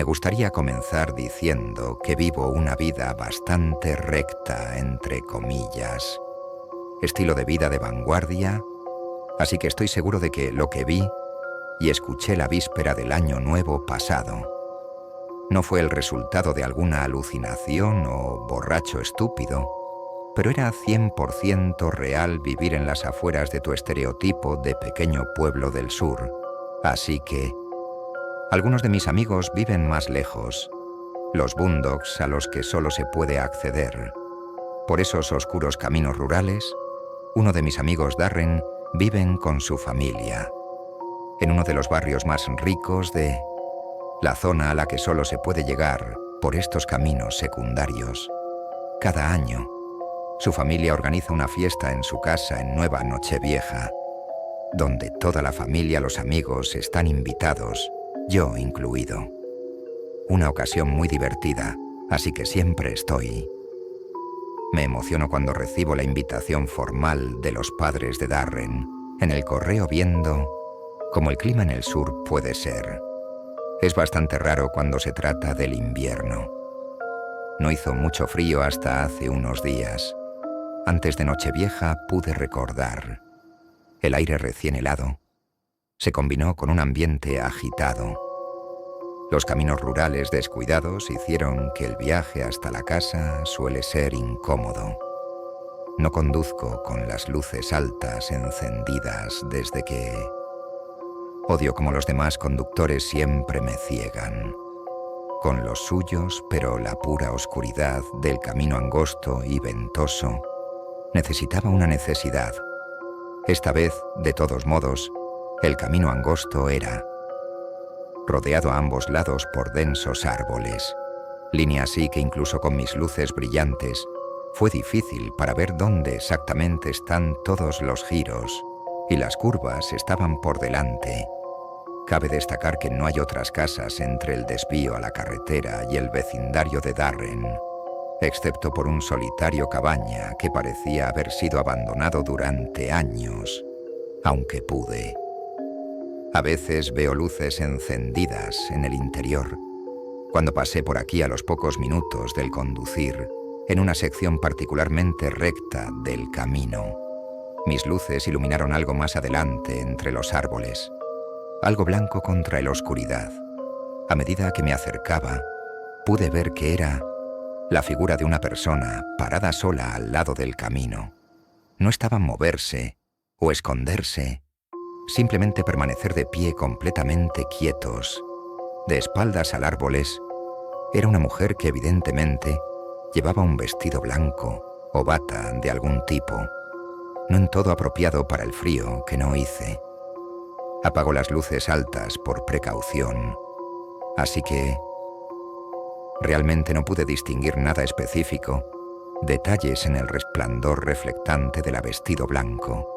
gustaría comenzar diciendo que vivo una vida bastante recta, entre comillas, estilo de vida de vanguardia, así que estoy seguro de que lo que vi y escuché la víspera del Año Nuevo pasado no fue el resultado de alguna alucinación o borracho estúpido, pero era 100% real vivir en las afueras de tu estereotipo de pequeño pueblo del sur. Así que algunos de mis amigos viven más lejos, los boondocks a los que solo se puede acceder. Por esos oscuros caminos rurales, uno de mis amigos Darren viven con su familia, en uno de los barrios más ricos de la zona a la que solo se puede llegar por estos caminos secundarios. Cada año, su familia organiza una fiesta en su casa en Nueva Nochevieja, donde toda la familia, los amigos están invitados, yo incluido. Una ocasión muy divertida, así que siempre estoy. Me emociono cuando recibo la invitación formal de los padres de Darren en el correo viendo cómo el clima en el sur puede ser. Es bastante raro cuando se trata del invierno. No hizo mucho frío hasta hace unos días. Antes de Nochevieja pude recordar. El aire recién helado se combinó con un ambiente agitado. Los caminos rurales descuidados hicieron que el viaje hasta la casa suele ser incómodo. No conduzco con las luces altas encendidas desde que odio cómo los demás conductores siempre me ciegan. Con los suyos, pero la pura oscuridad del camino angosto y ventoso necesitaba una necesidad. Esta vez, de todos modos, el camino angosto era rodeado a ambos lados por densos árboles, línea así que incluso con mis luces brillantes fue difícil para ver dónde exactamente están todos los giros, y las curvas estaban por delante. Cabe destacar que no hay otras casas entre el desvío a la carretera y el vecindario de Darren, excepto por un solitario cabaña que parecía haber sido abandonado durante años, aunque pude. A veces veo luces encendidas en el interior. Cuando pasé por aquí a los pocos minutos del conducir, en una sección particularmente recta del camino, mis luces iluminaron algo más adelante entre los árboles, algo blanco contra la oscuridad. A medida que me acercaba, pude ver que era la figura de una persona parada sola al lado del camino. No estaba moverse o esconderse, simplemente permanecer de pie completamente quietos, de espaldas al árboles. Era una mujer que evidentemente llevaba un vestido blanco o bata de algún tipo, no en todo apropiado para el frío que no hice. Apago las luces altas por precaución, así que realmente no pude distinguir nada específico, detalles en el resplandor reflectante del vestido blanco.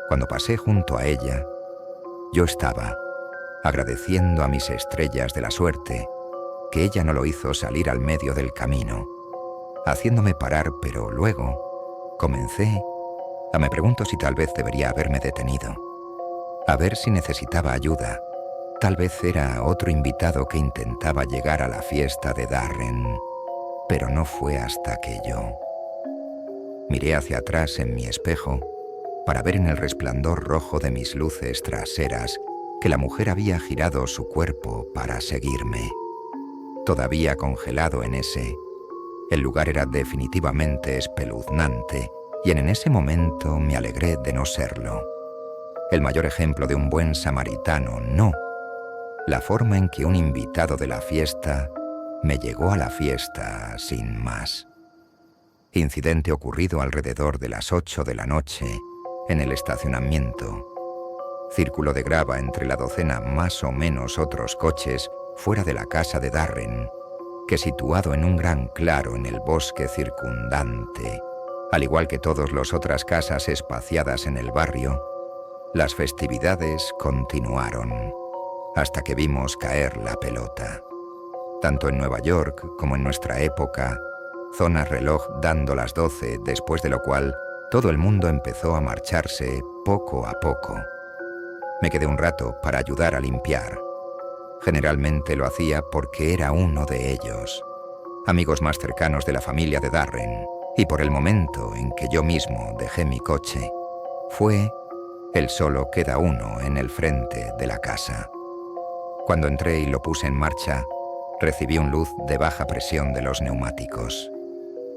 Cuando pasé junto a ella, yo estaba agradeciendo a mis estrellas de la suerte que ella no lo hizo salir al medio del camino, haciéndome parar, pero luego me pregunto si tal vez debería haberme detenido, a ver si necesitaba ayuda. Tal vez era otro invitado que intentaba llegar a la fiesta de Darren, pero no fue hasta que yo miré hacia atrás en mi espejo para ver en el resplandor rojo de mis luces traseras que la mujer había girado su cuerpo para seguirme. Todavía congelado en ese, el lugar era definitivamente espeluznante, y en ese momento me alegré de no serlo. El mayor ejemplo de un buen samaritano, no. La forma en que un invitado de la fiesta me llegó a la fiesta sin más. Incidente ocurrido alrededor de las 8 de la noche en el estacionamiento. Círculo de grava entre la docena más o menos otros coches fuera de la casa de Darren, que situado en un gran claro en el bosque circundante, al igual que todas las otras casas espaciadas en el barrio, las festividades continuaron hasta que vimos caer la pelota. Tanto en Nueva York como en nuestra época, zona reloj dando las 12, después de lo cual todo el mundo empezó a marcharse poco a poco. Me quedé un rato para ayudar a limpiar. Generalmente lo hacía porque era uno de ellos, amigos más cercanos de la familia de Darren, y por el momento en que yo mismo dejé mi coche, fue el solo queda uno en el frente de la casa. Cuando entré y lo puse en marcha, recibí un luz de baja presión de los neumáticos.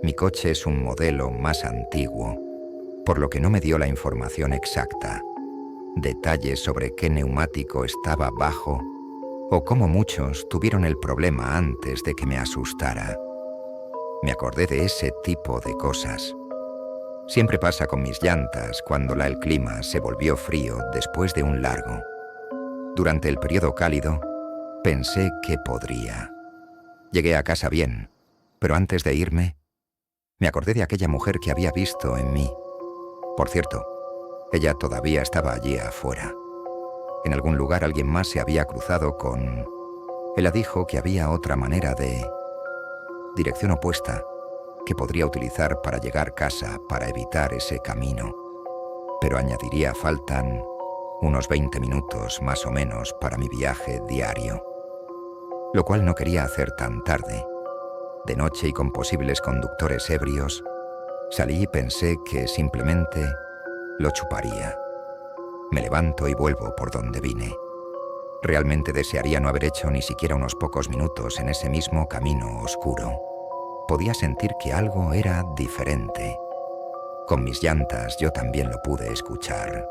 Mi coche es un modelo más antiguo, por lo que no me dio la información exacta, detalles sobre qué neumático estaba bajo o cómo muchos tuvieron el problema antes de que me asustara. Me acordé de ese tipo de cosas. Siempre pasa con mis llantas cuando el clima se volvió frío después de un largo. Durante el periodo cálido, pensé que podría. Llegué a casa bien, pero antes de irme, me acordé de aquella mujer que había visto en mí. Por cierto, ella todavía estaba allí afuera. En algún lugar alguien más se había cruzado con... Ella dijo que había otra manera de... dirección opuesta que podría utilizar para llegar a casa para evitar ese camino. Pero añadiría faltan unos 20 minutos más o menos para mi viaje diario, lo cual no quería hacer tan tarde. De noche y con posibles conductores ebrios, salí y pensé que simplemente lo chuparía. Me levanto y vuelvo por donde vine. Realmente desearía no haber hecho ni siquiera unos pocos minutos en ese mismo camino oscuro. Podía sentir que algo era diferente. Con mis llantas yo también lo pude escuchar.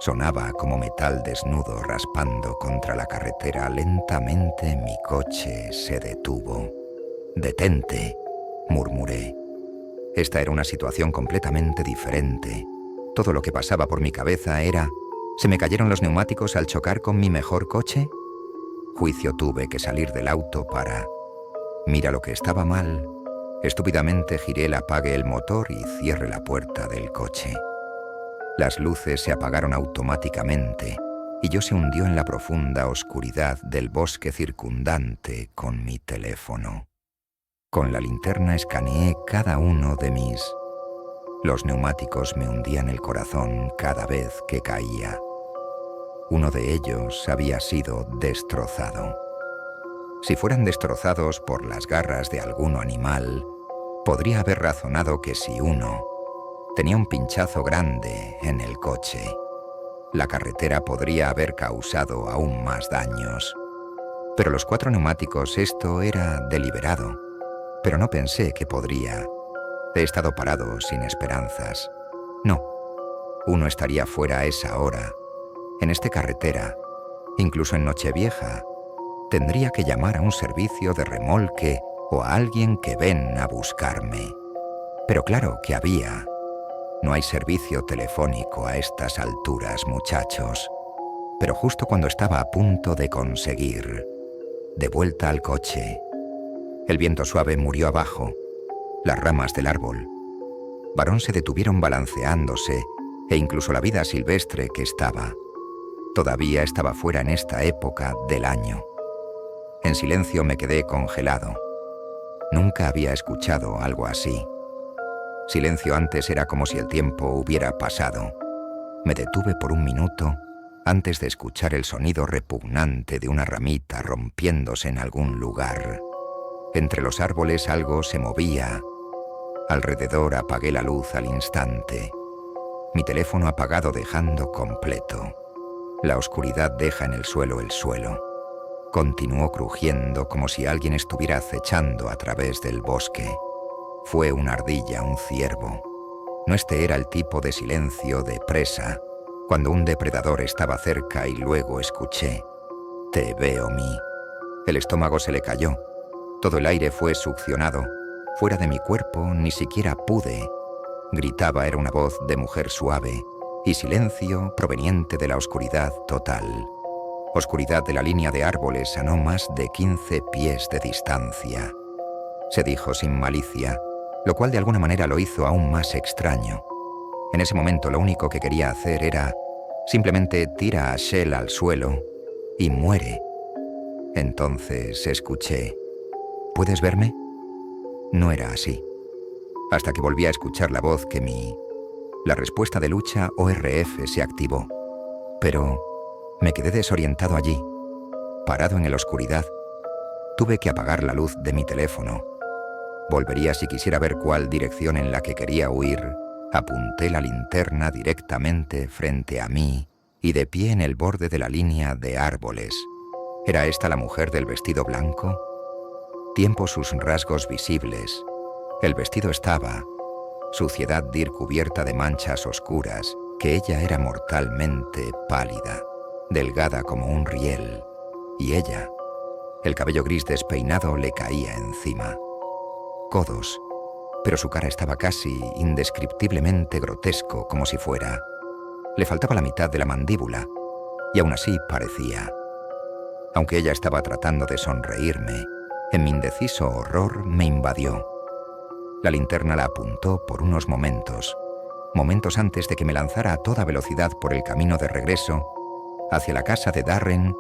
Sonaba como metal desnudo raspando contra la carretera. Lentamente mi coche se detuvo. «Detente», murmuré. Esta era una situación completamente diferente. Todo lo que pasaba por mi cabeza era... ¿se me cayeron los neumáticos al chocar con mi mejor coche? Juicio tuve que salir del auto para... Mira lo que estaba mal. Estúpidamente giré el apague el motor y cierre la puerta del coche. Las luces se apagaron automáticamente y yo se hundió en la profunda oscuridad del bosque circundante con mi teléfono. Con la linterna escaneé cada uno de mis... Los neumáticos me hundían el corazón cada vez que caía. Uno de ellos había sido destrozado. Si fueran destrozados por las garras de algún animal, podría haber razonado que si uno tenía un pinchazo grande en el coche, la carretera podría haber causado aún más daños. Pero los 4 neumáticos, esto era deliberado, pero no pensé que podría. He estado parado sin esperanzas. No, uno estaría fuera a esa hora, en esta carretera, incluso en Nochevieja. Tendría que llamar a un servicio de remolque o a alguien que ven a buscarme. Pero claro que había. No hay servicio telefónico a estas alturas, muchachos. Pero justo cuando estaba a punto de conseguir, de vuelta al coche, el viento suave murió abajo, las ramas del árbol. Varón se detuvieron balanceándose e incluso la vida silvestre que estaba. Todavía estaba fuera en esta época del año. En silencio me quedé congelado. Nunca había escuchado algo así. Silencio antes era como si el tiempo hubiera pasado. Me detuve por un minuto antes de escuchar el sonido repugnante de una ramita rompiéndose en algún lugar. Entre los árboles algo se movía. Alrededor apagué la luz al instante. Mi teléfono apagado dejando completo. La oscuridad deja en el suelo el suelo. Continuó crujiendo como si alguien estuviera acechando a través del bosque. Fue una ardilla, un ciervo. No este era el tipo de silencio de presa, cuando un depredador estaba cerca y luego escuché. «Te veo, mí». El estómago se le cayó. Todo el aire fue succionado. Fuera de mi cuerpo ni siquiera pude. Gritaba, era una voz de mujer suave, y silencio proveniente de la oscuridad total. Oscuridad de la línea de árboles a no más de 15 pies de distancia. Se dijo sin malicia, lo cual de alguna manera lo hizo aún más extraño. En ese momento lo único que quería hacer era simplemente tira a Shell al suelo y muere. Entonces escuché, ¿puedes verme? No era así. Hasta que volví a escuchar la voz que la respuesta de lucha ORF se activó. Pero me quedé desorientado allí. parado en la oscuridad. Tuve que apagar la luz de mi teléfono. Volvería si quisiera ver cuál dirección en la que quería huir. Apunté la linterna directamente frente a mí y de pie en el borde de la línea de árboles. ¿Era esta la mujer del vestido blanco? Tiempo sus rasgos visibles. El vestido estaba, suciedad dir cubierta de manchas oscuras, que ella era mortalmente pálida, delgada como un riel, y ella, el cabello gris despeinado le caía encima. Codos, pero su cara estaba casi indescriptiblemente grotesco, como si fuera. Le faltaba la mitad de la mandíbula, y aún así parecía. Aunque ella estaba tratando de sonreírme, en mi indeciso horror me invadió. La linterna la apuntó por unos momentos antes de que me lanzara a toda velocidad por el camino de regreso hacia la casa de Darren,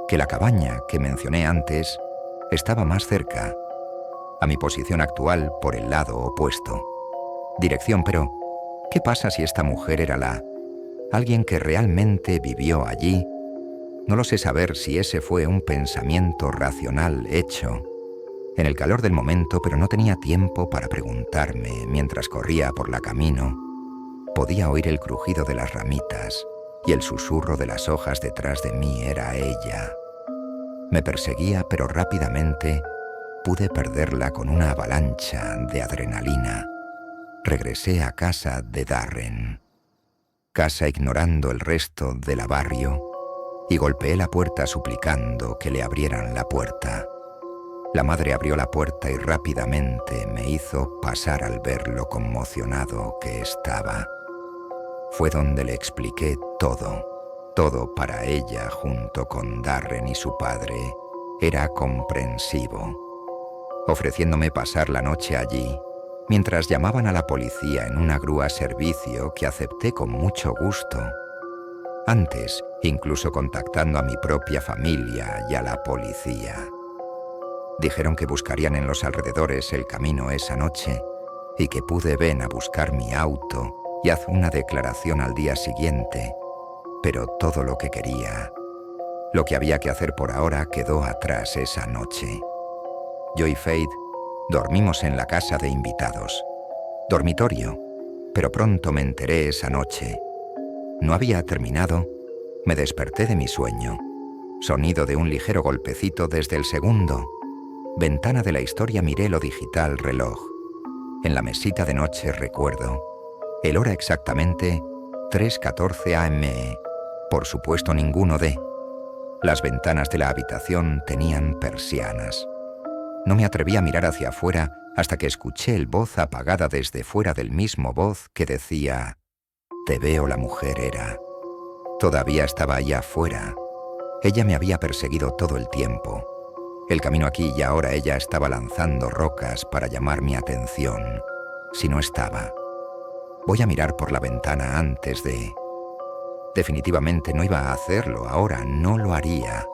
que la cabaña que mencioné antes estaba más cerca, a mi posición actual por el lado opuesto. Dirección, pero ¿qué pasa si esta mujer era alguien que realmente vivió allí? No lo sé saber si ese fue un pensamiento racional hecho en el calor del momento, pero no tenía tiempo para preguntarme mientras corría por la camino. Podía oír el crujido de las ramitas y el susurro de las hojas detrás de mí era ella. Me perseguía, pero rápidamente pude perderla con una avalancha de adrenalina. Regresé a casa de Darren. Casa ignorando el resto de la barrio, y golpeé la puerta suplicando que le abrieran la puerta. La madre abrió la puerta y rápidamente me hizo pasar al ver lo conmocionado que estaba. Fue donde le expliqué todo para ella junto con Darren y su padre. Era comprensivo, ofreciéndome pasar la noche allí, mientras llamaban a la policía en una grúa servicio que acepté con mucho gusto. Antes, incluso contactando a mi propia familia y a la policía. Dijeron que buscarían en los alrededores el camino esa noche y que pude ven a buscar mi auto y haz una declaración al día siguiente, pero todo lo que quería, lo que había que hacer por ahora quedó atrás esa noche. Yo y Faith dormimos en la casa de invitados, dormitorio, pero pronto me enteré esa noche. No había terminado, me desperté de mi sueño. Sonido de un ligero golpecito desde el segundo. Ventana de la historia miré lo digital reloj. En la mesita de noche recuerdo. El hora exactamente 3:14 am. Por supuesto ninguno de. Las ventanas de la habitación tenían persianas. No me atreví a mirar hacia afuera hasta que escuché el voz apagada desde fuera del mismo voz que decía: «Te veo, la mujer era». Todavía estaba allá afuera. Ella me había perseguido todo el tiempo. El camino aquí y ahora ella estaba lanzando rocas para llamar mi atención. Si no estaba. Voy a mirar por la ventana antes de... Definitivamente no iba a hacerlo ahora, no lo haría.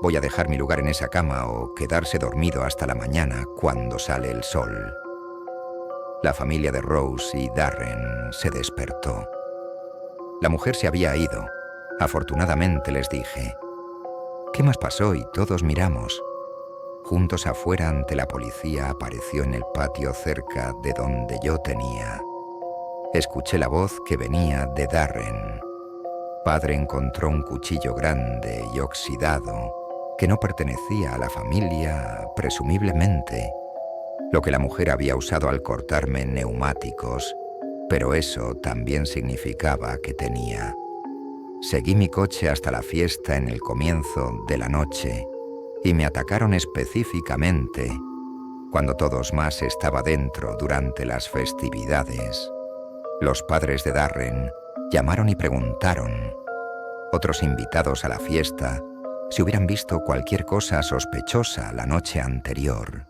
Voy a dejar mi lugar en esa cama o quedarse dormido hasta la mañana cuando sale el sol. La familia de Rose y Darren se despertó. La mujer se había ido. Afortunadamente les dije. ¿Qué más pasó? Y todos miramos. Juntos afuera ante la policía apareció en el patio cerca de donde yo tenía. Escuché la voz que venía de Darren. Padre encontró un cuchillo grande y oxidado que no pertenecía a la familia, presumiblemente. Lo que la mujer había usado al cortarme neumáticos, pero eso también significaba que tenía. Seguí mi coche hasta la fiesta en el comienzo de la noche y me atacaron específicamente cuando todos más estaba dentro durante las festividades. Los padres de Darren llamaron y preguntaron, otros invitados a la fiesta, si hubieran visto cualquier cosa sospechosa la noche anterior.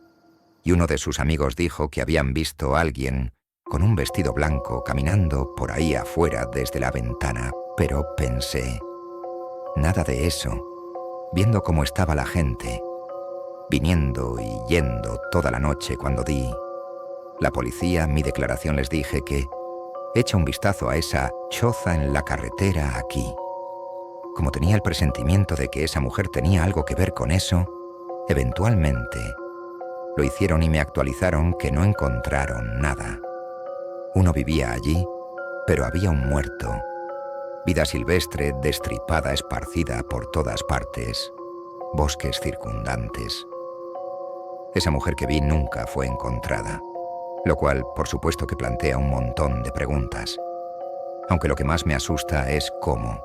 Y uno de sus amigos dijo que habían visto a alguien con un vestido blanco caminando por ahí afuera desde la ventana, pero pensé, nada de eso. Viendo cómo estaba la gente, viniendo y yendo toda la noche cuando di. La policía, mi declaración les dije que echa un vistazo a esa choza en la carretera aquí. como tenía el presentimiento de que esa mujer tenía algo que ver con eso, eventualmente lo hicieron y me actualizaron que no encontraron nada. Uno vivía allí, pero había un muerto. Vida silvestre, destripada, esparcida por todas partes. Bosques circundantes. Esa mujer que vi nunca fue encontrada, lo cual, por supuesto, que plantea un montón de preguntas. Aunque lo que más me asusta es cómo.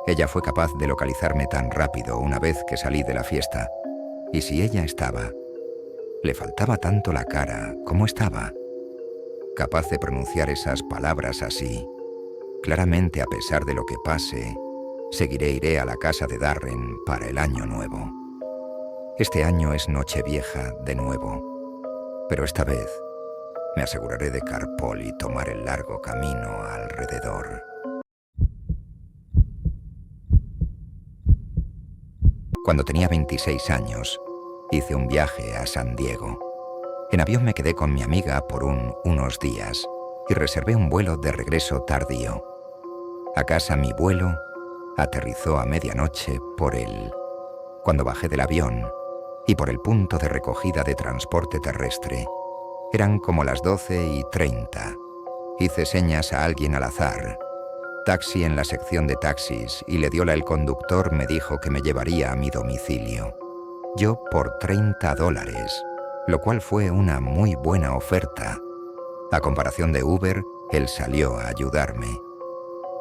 Ella fue capaz de localizarme tan rápido una vez que salí de la fiesta. Y si ella estaba, le faltaba tanto la cara, ¿cómo estaba? Capaz de pronunciar esas palabras así. Claramente, a pesar de lo que pase, iré a la casa de Darren para el año nuevo. Este año es Nochevieja de nuevo, pero esta vez me aseguraré de carpool y tomar el largo camino alrededor. Cuando tenía 26 años, hice un viaje a San Diego. En avión me quedé con mi amiga por unos días y reservé un vuelo de regreso tardío. A casa mi vuelo aterrizó a medianoche cuando bajé del avión y por el punto de recogida de transporte terrestre. Eran como las 12:30. Hice señas a alguien al azar. Taxi en la sección de taxis y le dio el conductor me dijo que me llevaría a mi domicilio. Yo por $30, lo cual fue una muy buena oferta. A comparación de Uber, él salió a ayudarme.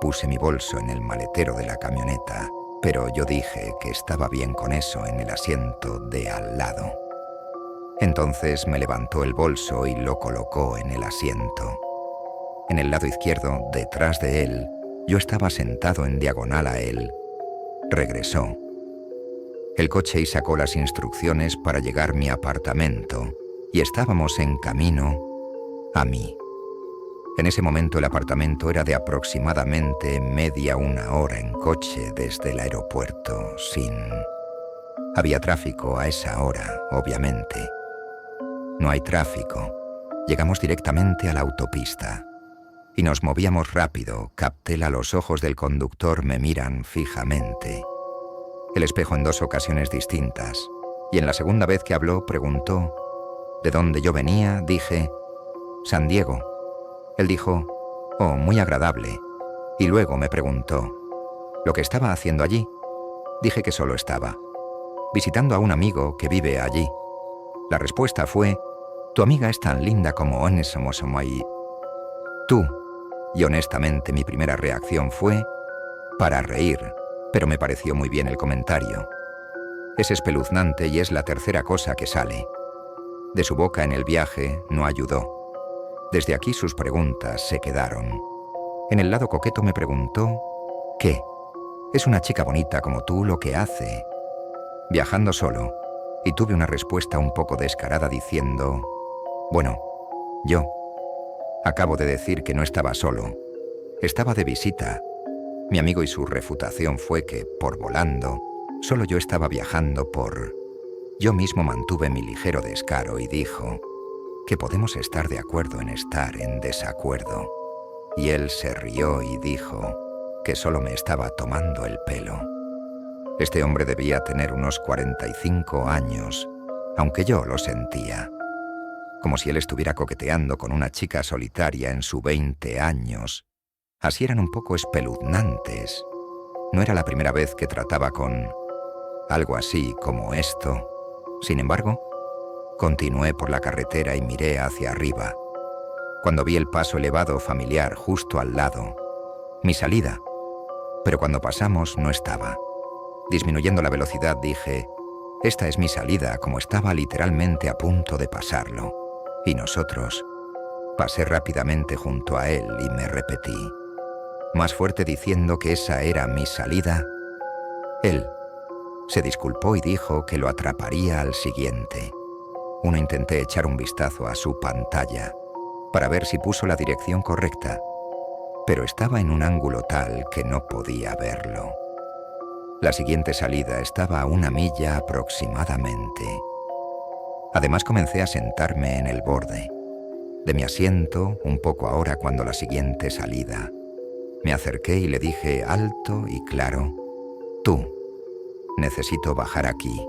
Puse mi bolso en el maletero de la camioneta, pero yo dije que estaba bien con eso en el asiento de al lado. Entonces me levantó el bolso y lo colocó en el asiento. En el lado izquierdo, detrás de él, yo estaba sentado en diagonal a él. Regresó el coche y sacó las instrucciones para llegar a mi apartamento, y estábamos en camino a mí. En ese momento el apartamento era de aproximadamente una hora en coche desde el aeropuerto, Había tráfico a esa hora, obviamente. No hay tráfico. Llegamos directamente a la autopista. Y nos movíamos rápido. Capté los ojos del conductor me miran fijamente. El espejo en 2 ocasiones distintas. Y en la segunda vez que habló, preguntó de dónde yo venía. Dije, San Diego. Él dijo, oh, muy agradable. Y luego me preguntó, ¿lo que estaba haciendo allí? Dije que solo estaba visitando a un amigo que vive allí. La respuesta fue, tu amiga es tan linda como tú. Y honestamente mi primera reacción fue para reír, pero me pareció muy bien el comentario. Es espeluznante y es la tercera cosa que sale. De su boca en el viaje no ayudó. Desde aquí sus preguntas se quedaron. En el lado coqueto me preguntó, ¿qué? ¿Es una chica bonita como tú lo que hace? Viajando solo, y tuve una respuesta un poco descarada diciendo, bueno, yo acabo de decir que no estaba solo, estaba de visita. Mi amigo y su refutación fue que, por volando, solo yo estaba viajando Yo mismo mantuve mi ligero descaro y dijo que podemos estar de acuerdo en estar en desacuerdo. Y él se rió y dijo que solo me estaba tomando el pelo. Este hombre debía tener unos 45 años, aunque yo lo sentía. Como si él estuviera coqueteando con una chica solitaria en sus 20 años. Así eran un poco espeluznantes. No era la primera vez que trataba con algo así como esto. Sin embargo, continué por la carretera y miré hacia arriba. Cuando vi el paso elevado familiar justo al lado, mi salida, pero cuando pasamos no estaba. Disminuyendo la velocidad dije, esta es mi salida, como estaba literalmente a punto de pasarlo. Y nosotros. Pasé rápidamente junto a él y me repetí, más fuerte diciendo que esa era mi salida. Él se disculpó y dijo que lo atraparía al siguiente. Intenté echar un vistazo a su pantalla para ver si puso la dirección correcta, pero estaba en un ángulo tal que no podía verlo. La siguiente salida estaba a 1 milla aproximadamente. Además comencé a sentarme en el borde de mi asiento, un poco ahora cuando la siguiente salida. Me acerqué y le dije alto y claro: «Tú, necesito bajar aquí».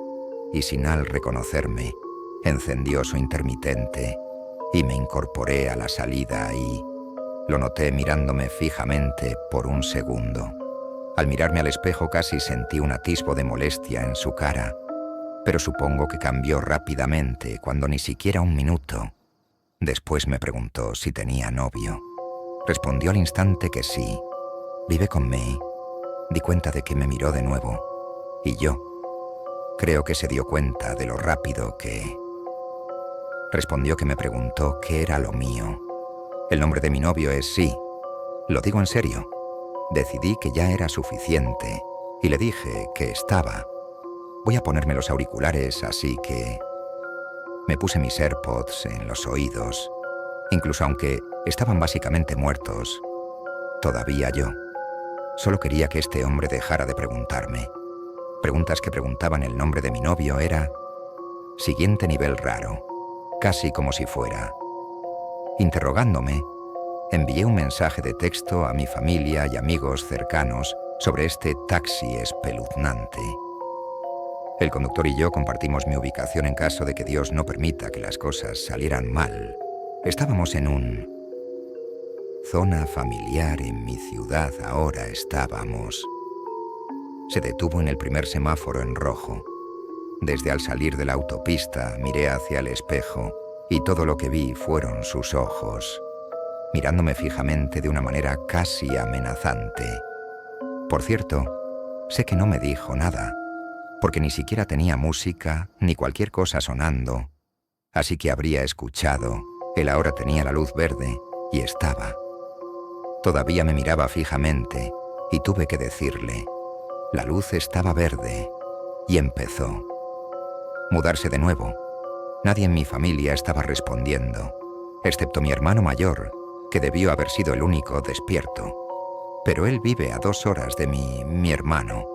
Y sin al reconocerme, encendió su intermitente y me incorporé a la salida y lo noté mirándome fijamente por un segundo. Al mirarme al espejo casi sentí un atisbo de molestia en su cara, pero supongo que cambió rápidamente cuando ni siquiera un minuto. Después me preguntó si tenía novio. Respondió al instante que sí. «¿Vive con May?» Di cuenta de que me miró de nuevo. Y yo creo que se dio cuenta de lo rápido que... Respondió que me preguntó qué era lo mío. «El nombre de mi novio es Sí. Lo digo en serio». Decidí que ya era suficiente y le dije que estaba. «Voy a ponerme los auriculares, así que...». Me puse mis AirPods en los oídos. Incluso aunque estaban básicamente muertos, todavía yo solo quería que este hombre dejara de preguntarme. Preguntas que preguntaban el nombre de mi novio era siguiente nivel raro, casi como si fuera. Interrogándome, envié un mensaje de texto a mi familia y amigos cercanos sobre este taxi espeluznante. El conductor y yo compartimos mi ubicación en caso de que Dios no permita que las cosas salieran mal. Estábamos en un... zona familiar en mi ciudad ahora estábamos. Se detuvo en el primer semáforo en rojo. Desde al salir de la autopista miré hacia el espejo y todo lo que vi fueron sus ojos, mirándome fijamente de una manera casi amenazante. Por cierto, sé que no me dijo nada, porque ni siquiera tenía música ni cualquier cosa sonando, así que habría escuchado. Él ahora tenía la luz verde y estaba. Todavía me miraba fijamente y tuve que decirle: «La luz estaba verde», y empezó. Mudarse de nuevo. Nadie en mi familia estaba respondiendo, excepto mi hermano mayor, que debió haber sido el único despierto. Pero él vive a 2 horas de mi hermano.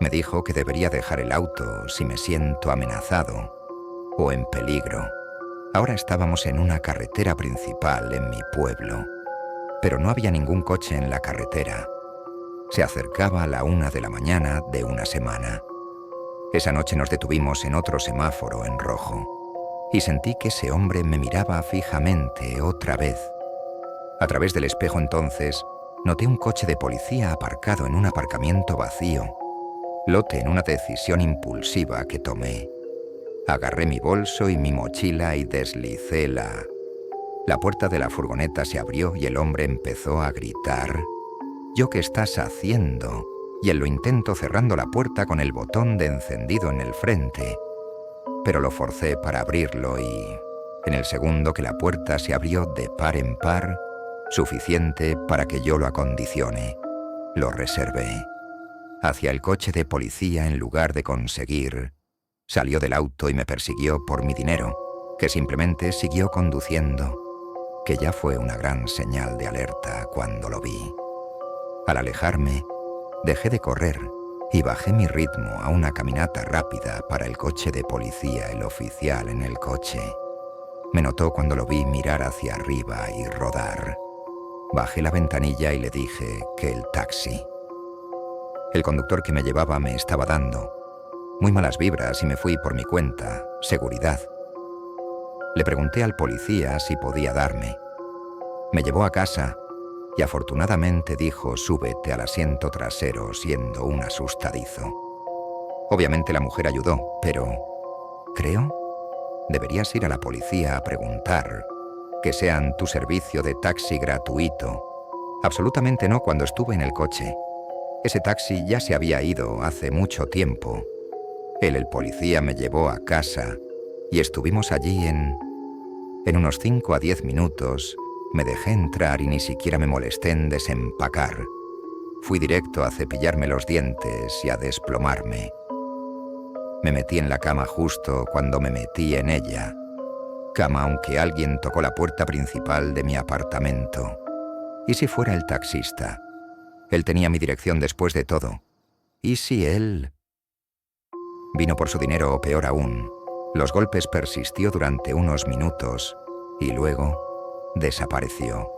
Me dijo que debería dejar el auto si me siento amenazado o en peligro. Ahora estábamos en una carretera principal en mi pueblo, pero no había ningún coche en la carretera. Se acercaba a la 1 de la mañana de una semana. Esa noche nos detuvimos en otro semáforo en rojo y sentí que ese hombre me miraba fijamente otra vez. A través del espejo entonces noté un coche de policía aparcado en un aparcamiento vacío. Lote en una decisión impulsiva que tomé. Agarré mi bolso y mi mochila y deslicé La puerta de la furgoneta se abrió y el hombre empezó a gritar: «¿Yo qué estás haciendo?». Y él lo intentó cerrando la puerta con el botón de encendido en el frente. Pero lo forcé para abrirlo y, en el segundo que la puerta se abrió de par en par, suficiente para que yo lo acondicione, lo reservé. Hacia el coche de policía en lugar de conseguir, salió del auto y me persiguió por mi dinero, que simplemente siguió conduciendo, que ya fue una gran señal de alerta cuando lo vi. Al alejarme, dejé de correr y bajé mi ritmo a una caminata rápida para el coche de policía, el oficial en el coche. Me notó cuando lo vi mirar hacia arriba y rodar. Bajé la ventanilla y le dije que el taxi. El conductor que me llevaba me estaba dando muy malas vibras y me fui por mi cuenta, seguridad. Le pregunté al policía si podía darme. Me llevó a casa y afortunadamente dijo: «Súbete al asiento trasero», siendo un asustadizo. Obviamente la mujer ayudó, pero creo deberías ir a la policía a preguntar que sean tu servicio de taxi gratuito. Absolutamente no cuando estuve en el coche. Ese taxi ya se había ido hace mucho tiempo. El policía me llevó a casa y estuvimos allí en unos 5 a 10 minutos. Me dejé entrar y ni siquiera me molesté en desempacar. Fui directo a cepillarme los dientes y a desplomarme. Me metí en la cama justo cuando me metí en ella. Cama aunque alguien tocó la puerta principal de mi apartamento. ¿Y si fuera el taxista? Él tenía mi dirección después de todo. ¿Y si él vino por su dinero o peor aún? Los golpes persistió durante unos minutos y luego desapareció.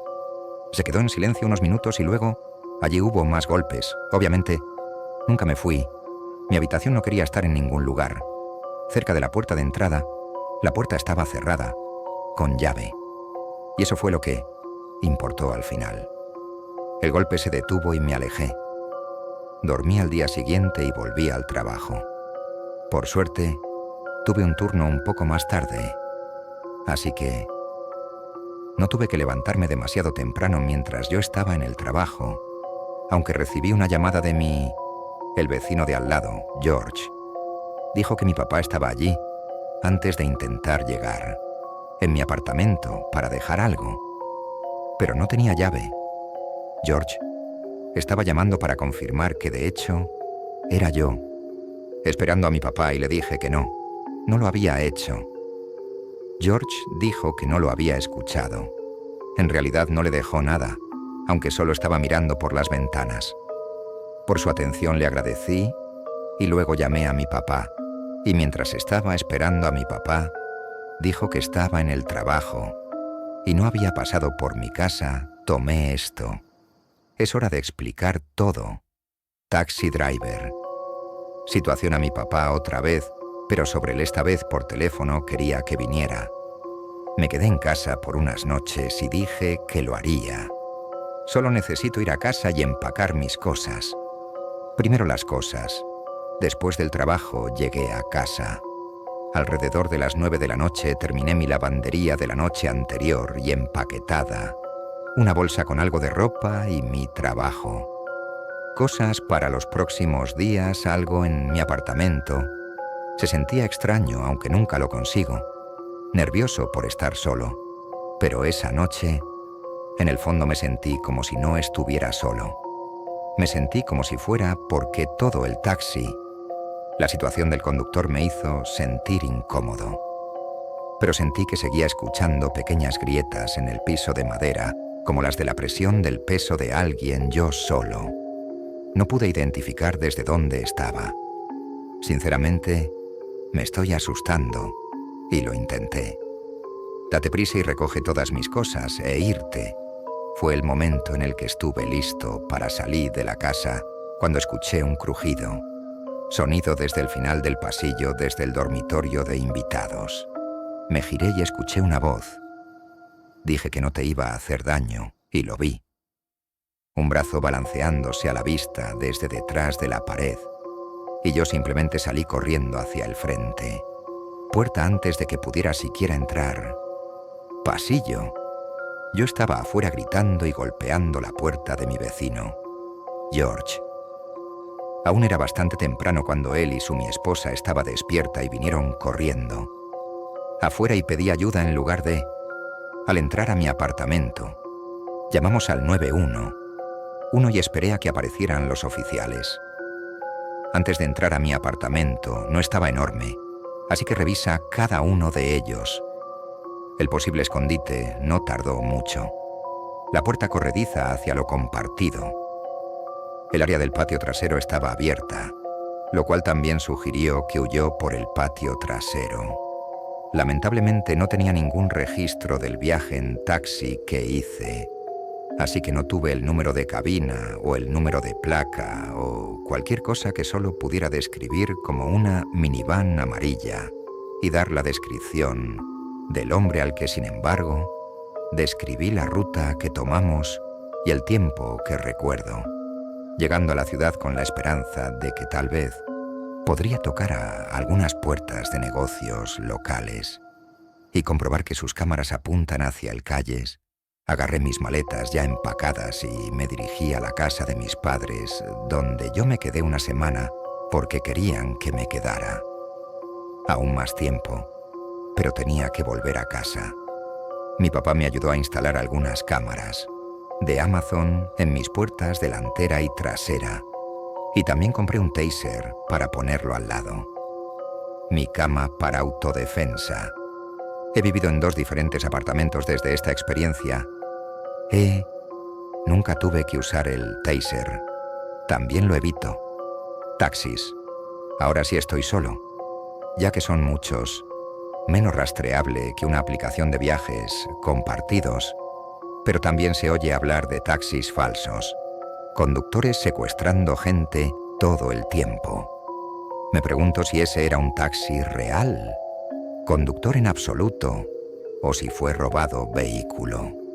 Se quedó en silencio unos minutos y luego Allí hubo más golpes. Obviamente, nunca me fui. Mi habitación no quería estar en ningún lugar. Cerca de la puerta de entrada, la puerta estaba cerrada, con llave. Y eso fue lo que importó al final. El golpe se detuvo y me alejé. Dormí al día siguiente y volví al trabajo. Por suerte, tuve un turno un poco más tarde, así que no tuve que levantarme demasiado temprano mientras yo estaba en el trabajo, aunque recibí una llamada de el vecino de al lado, George. Dijo que mi papá estaba allí antes de intentar llegar, en mi apartamento, para dejar algo. Pero no tenía llave. George estaba llamando para confirmar que, de hecho, era yo, esperando a mi papá, y le dije que no lo había hecho. George dijo que no lo había escuchado. En realidad no le dejó nada, aunque solo estaba mirando por las ventanas. Por su atención le agradecí y luego llamé a mi papá, y mientras estaba esperando a mi papá, dijo que estaba en el trabajo y no había pasado por mi casa. Tomé esto. Es hora de explicar todo. Taxi driver. Situación a mi papá otra vez, pero sobre él esta vez por teléfono quería que viniera. Me quedé en casa por unas noches y dije que lo haría. Solo necesito ir a casa y empacar mis cosas. Primero las cosas. Después del trabajo llegué a casa. Alrededor de las 9 de la noche terminé mi lavandería de la noche anterior y empaquetada. Una bolsa con algo de ropa y mi trabajo. Cosas para los próximos días, algo en mi apartamento. Se sentía extraño, aunque nunca lo consigo. Nervioso por estar solo. Pero esa noche, en el fondo me sentí como si no estuviera solo. Me sentí como si fuera porque todo el taxi. La situación del conductor me hizo sentir incómodo. Pero sentí que seguía escuchando pequeñas grietas en el piso de madera, como las de la presión del peso de alguien yo solo. No pude identificar desde dónde estaba. Sinceramente, me estoy asustando, y lo intenté. Date prisa y recoge todas mis cosas e irte. Fue el momento en el que estuve listo para salir de la casa cuando escuché un crujido. Sonido desde el final del pasillo, desde el dormitorio de invitados. Me giré y escuché una voz. Dije que no te iba a hacer daño, y lo vi. Un brazo balanceándose a la vista desde detrás de la pared, y yo simplemente salí corriendo hacia el frente. Puerta antes de que pudiera siquiera entrar. Pasillo. Yo estaba afuera gritando y golpeando la puerta de mi vecino, George. Aún era bastante temprano cuando él y mi esposa estaba despierta y vinieron corriendo. Afuera y pedí ayuda en lugar de... Al entrar a mi apartamento, llamamos al 911 y esperé a que aparecieran los oficiales. Antes de entrar a mi apartamento, no estaba enorme, así que revisa cada uno de ellos. El posible escondite no tardó mucho. La puerta corrediza hacia lo compartido. El área del patio trasero estaba abierta, lo cual también sugirió que huyó por el patio trasero. Lamentablemente no tenía ningún registro del viaje en taxi que hice, así que no tuve el número de cabina o el número de placa o cualquier cosa que solo pudiera describir como una minivan amarilla y dar la descripción del hombre al que, sin embargo, describí la ruta que tomamos y el tiempo que recuerdo, llegando a la ciudad con la esperanza de que tal vez podría tocar a algunas puertas de negocios locales y comprobar que sus cámaras apuntan hacia el Calles. Agarré mis maletas ya empacadas y me dirigí a la casa de mis padres, donde yo me quedé una semana porque querían que me quedara. Aún más tiempo, pero tenía que volver a casa. Mi papá me ayudó a instalar algunas cámaras de Amazon en mis puertas delantera y trasera, y también compré un taser para ponerlo al lado. Mi cama para autodefensa. He vivido en 2 diferentes apartamentos desde esta experiencia. Nunca tuve que usar el taser. También lo evito. Taxis. Ahora sí estoy solo, ya que son muchos. Menos rastreable que una aplicación de viajes compartidos, pero también se oye hablar de taxis falsos. conductores secuestrando gente todo el tiempo. Me pregunto si ese era un taxi real, conductor en absoluto, o si fue robado vehículo.